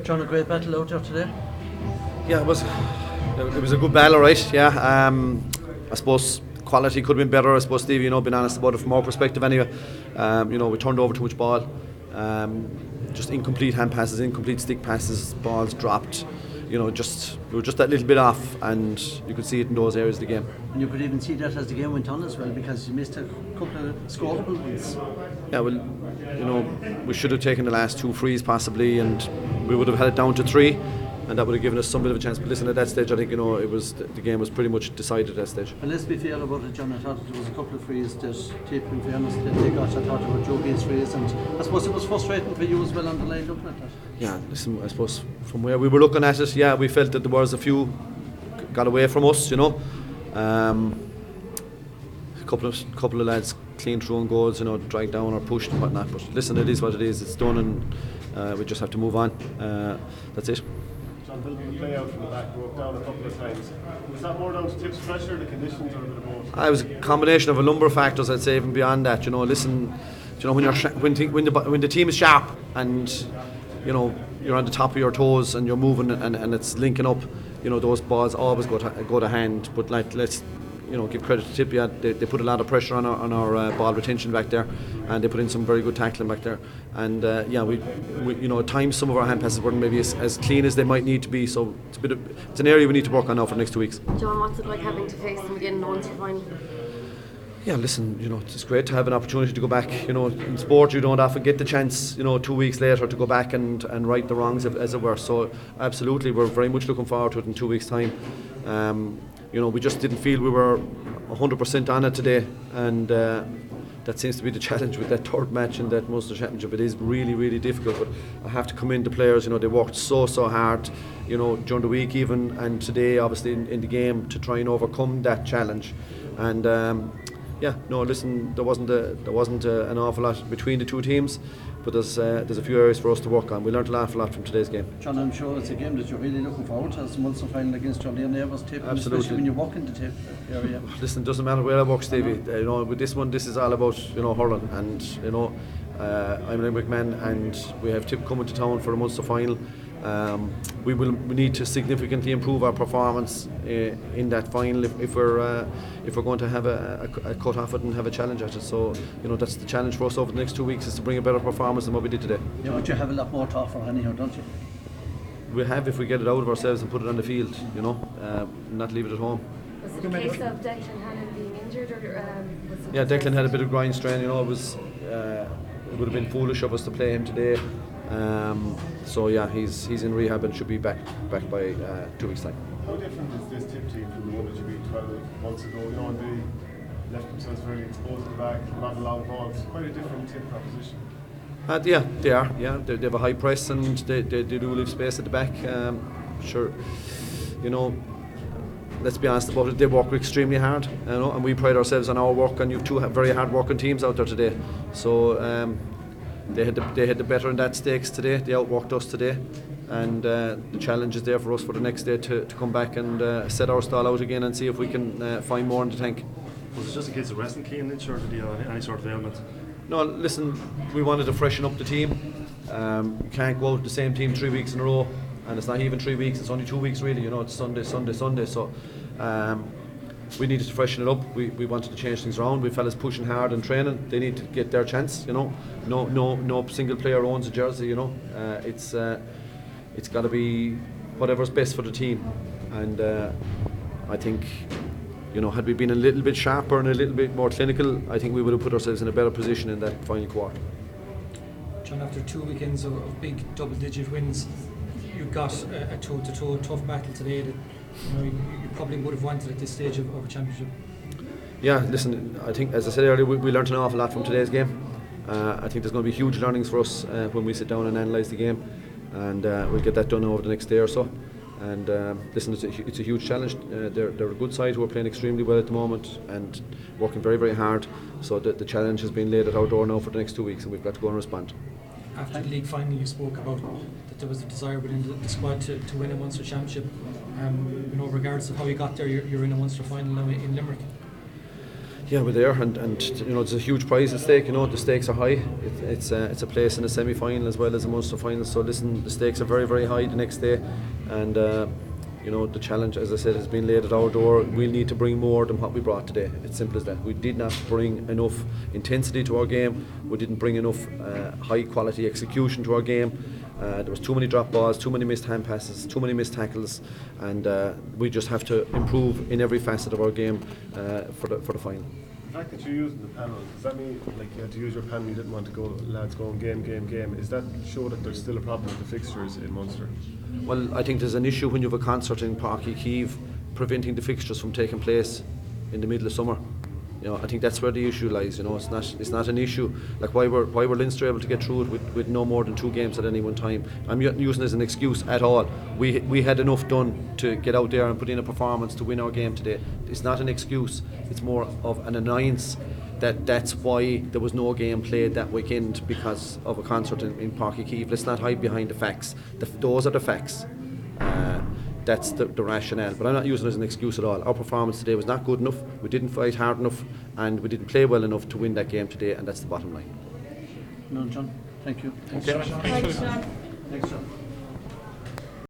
John, a great battle out there today. Yeah, it was a good battle, right? Yeah, I suppose quality could have been better. I suppose, Stevie, being honest about it from our perspective anyway. We turned over too much ball. Just incomplete hand passes, incomplete stick passes, balls dropped. We were just that little bit off, and you could see it in those areas of the game. And you could even see that as the game went on as well, because you missed a couple of scoreable ones. Yeah, well, we should have taken the last 2 frees possibly, and we would have had it down to 3, and that would have given us some bit of a chance. But listen, at that stage, I think the game was pretty much decided at that stage. And let's be fair about it, John. I thought there was a couple of frees that Tipp, in fairness, that they got. I thought they were Joe Gay's frees, and I suppose it was frustrating for you as well on the line looking at that. Yeah, listen, I suppose from where we were looking at it, yeah, we felt that there was a few got away from us. A couple of lads clean through on goals, dragged down or pushed and whatnot. But listen, it is what it is. It's done, and we just have to move on. That's it. John, the play out from the back broke down a couple of times. Was that more down to Tipp's pressure, the conditions, or a bit of both? It was a combination of a number of factors, I'd say, even beyond that. Listen, when the team is sharp and you're on the top of your toes and you're moving and it's linking up, those balls always go to hand. But let's give credit to Tipp. Yeah, they put a lot of pressure on our ball retention back there, and they put in some very good tackling back there. And we at times some of our hand passes weren't maybe as clean as they might need to be. So it's an area we need to work on now for the next 2 weeks. John, what's it like having to face them again in the Munster final? Yeah, listen, it's great to have an opportunity to go back. In sport you don't often get the chance, 2 weeks later to go back and right the wrongs as it were. So absolutely, we're very much looking forward to it in 2 weeks' time. We just didn't feel we were 100% on it today, and that seems to be the challenge with that third match in that Munster Championship. It is really, really difficult, but I have to commend the players. They worked so hard, during the week even, and today obviously in the game to try and overcome that challenge. And listen, there wasn't an awful lot between the two teams, but there's a few areas for us to work on. We learned an awful lot from today's game. John, I'm sure it's a game that you're really looking forward to, as the Munster final against your neighbours, Tipp, especially when you walk into Tipp area. Listen, it doesn't matter where I walk, Stevie. With this one, this is all about hurling, and I'm a Limerick man, and we have Tipp coming to town for the Munster final. We need to significantly improve our performance in that final if we're going to have a cut off it and have a challenge at it. So that's the challenge for us over the next 2 weeks, is to bring a better performance than what we did today. Yeah, but you have a lot more to offer anyhow, don't you? We have, if we get it out of ourselves and put it on the field, not leave it at home. Was it a case of Declan Hannon being injured, or Yeah, Declan had a bit of groin strain. It would have been foolish of us to play him today. So yeah, he's in rehab and should be back by 2 weeks' time. How different is this Tipp team from the one that you beat 12 months ago? They left themselves very exposed at the back, not a long ball. It's quite a different Tipp proposition. Yeah, they are. Yeah, they have a high press and they do leave space at the back. Sure, let's be honest about it. They work extremely hard, and we pride ourselves on our work. And you've two very hard working teams out there today. So. They had the better in that stakes today. They outworked us today, and the challenge is there for us for the next day to come back and set our stall out again and see if we can find more in the tank. Was it just a case of resting Keane, or did he have any sort of ailment? No, listen, we wanted to freshen up the team. You can't go out with the same team 3 weeks in a row, and it's not even 3 weeks, it's only 2 weeks really. It's Sunday. So we needed to freshen it up. We wanted to change things around. We fellas pushing hard and training. They need to get their chance. No single player owns a jersey. It's got to be whatever's best for the team. And I think, had we been a little bit sharper and a little bit more clinical, I think we would have put ourselves in a better position in that final quarter. John, after 2 weekends of big double-digit wins, you got a toe-to-toe tough battle today that you probably would have wanted at this stage of a championship. Yeah, listen, I think, as I said earlier, we learned an awful lot from today's game. I think there's going to be huge learnings for us when we sit down and analyse the game, and we'll get that done over the next day or so. And listen, it's a huge challenge. They're a good side who are playing extremely well at the moment and working very, very hard. So the challenge has been laid at our door now for the next 2 weeks, and we've got to go and respond. After the league final, you spoke about that there was a desire within the squad to win a Munster Championship. Regardless of how you got there, you're in a Munster final now in Limerick. Yeah, we're there, and there's a huge prize at stake. The stakes are high. It's a place in a semi-final as well as a Munster final. So listen, the stakes are very, very high the next day, and the challenge, as I said, has been laid at our door. We'll need to bring more than what we brought today. It's simple as that. We did not bring enough intensity to our game. We didn't bring enough high quality execution to our game. There was too many drop balls, too many missed hand passes, too many missed tackles, and we just have to improve in every facet of our game for the final. The fact that you're using the panel, does that mean like you had to use your panel, you didn't want to go lads going game? Is that show that there's still a problem with the fixtures in Munster? Well, I think there's an issue when you have a concert in Páirc Uí Chaoimh preventing the fixtures from taking place in the middle of summer. I think that's where the issue lies. It's not an issue like why were Leinster able to get through it with no more than 2 games at any one time. I'm not using it as an excuse at all. We had enough done to get out there and put in a performance to win our game today. It's not an excuse. It's more of an annoyance that's why there was no game played that weekend because of a concert in Páirc Uí Chaoimh. Let's not hide behind the facts. Those are the facts. That's the rationale, but I'm not using it as an excuse at all. Our performance today was not good enough, we didn't fight hard enough, and we didn't play well enough to win that game today, and that's the bottom line. No, John, thank you. Thanks, John. Thanks, John. Thanks, John.